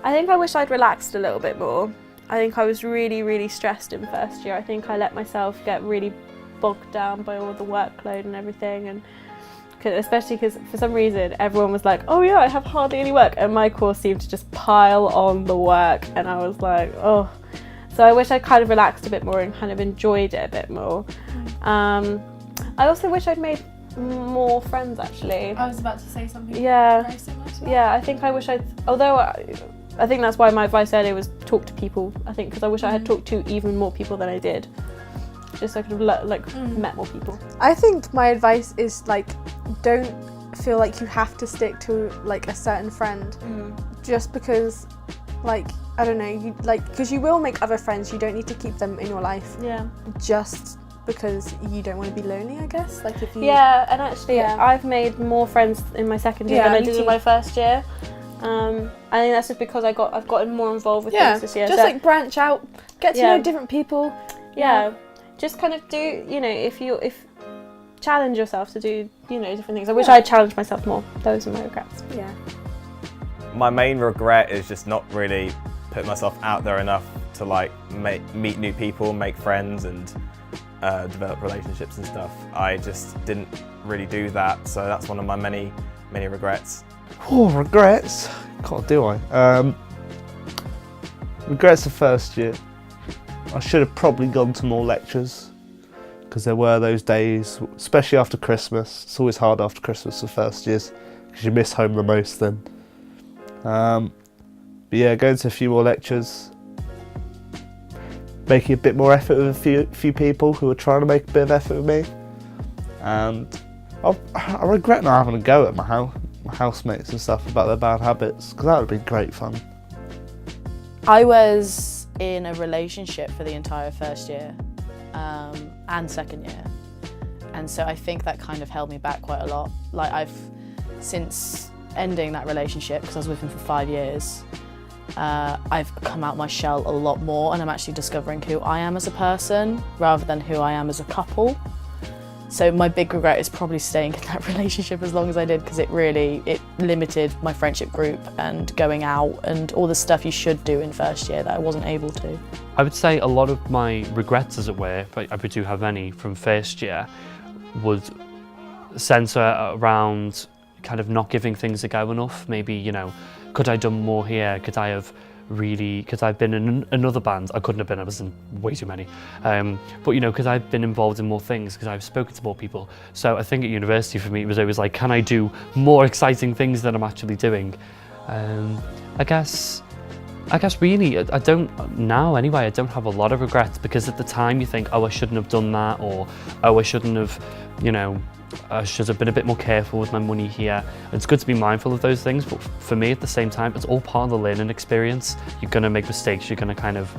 I think I wish I'd relaxed a little bit more. I think I was really, really stressed in first year. I think I let myself get really bogged down by all the workload and everything, and especially because for some reason everyone was like, oh yeah, I have hardly any work, and my course seemed to just pile on the work, and I was like, oh. So I wish I'd kind of relaxed a bit more and kind of enjoyed it a bit more. I also wish I'd made more friends, actually. I was about to say something very similar to that. Yeah, I think I wish although I think that's why my advice earlier was talk to people, I think, because I wish I had talked to even more people than I did. Just so I could have met more people. I think my advice is like, don't feel like you have to stick to like a certain friend just because, like, I don't know, you because you will make other friends. You don't need to keep them in your life. Yeah. Just because you don't want to be lonely, I guess. Like if you. Yeah, and actually, I've made more friends in my second year than I did in my first year. I think that's just because I've gotten more involved with things this year. Just like branch out, get to know different people. Yeah. Just kind of do, if challenge yourself to do, different things. I wish I had challenged myself more. Those are my regrets. Yeah. My main regret is just not really putting myself out there enough to like meet new people, make friends, and develop relationships and stuff. I just didn't really do that, so that's one of my many regrets. Oh, regrets? God, do I? Regrets of first year. I should have probably gone to more lectures, because there were those days, especially after Christmas. It's always hard after Christmas for first years, because you miss home the most then. But yeah, going to a few more lectures, making a bit more effort with a few people who were trying to make a bit of effort with me, and I regret not having a go at my housemates and stuff about their bad habits, because that would have been great fun. I was in a relationship for the entire first year and second year, and so I think that kind of held me back quite a lot. Like since ending that relationship, because I was with him for 5 years, I've come out my shell a lot more, and I'm actually discovering who I am as a person rather than who I am as a couple. So my big regret is probably staying in that relationship as long as I did, because it limited my friendship group and going out and all the stuff you should do in first year that I wasn't able to. I would say a lot of my regrets, as it were, if I do have any from first year, would centre around kind of not giving things a go enough. Maybe, could I have done more here? Could I have been in another band? I couldn't have been, I was in way too many. But because I've been involved in more things, because I've spoken to more people. So I think at university for me, it was always like, can I do more exciting things than I'm actually doing? I guess really, I don't, now anyway, I don't have a lot of regrets, because at the time you think, oh, I shouldn't have done that, or, oh, I shouldn't have, I should have been a bit more careful with my money here. It's good to be mindful of those things, but for me at the same time, it's all part of the learning experience. You're going to make mistakes, you're going to kind of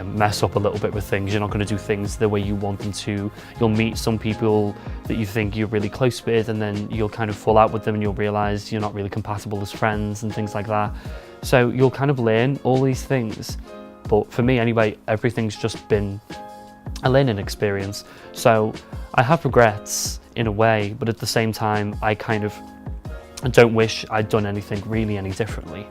mess up a little bit with things, you're not going to do things the way you want them to. You'll meet some people that you think you're really close with, and then you'll kind of fall out with them and you'll realise you're not really compatible as friends and things like that. So you'll kind of learn all these things. But for me anyway, everything's just been a learning experience. So I have regrets in a way, but at the same time, I don't wish I'd done anything really any differently.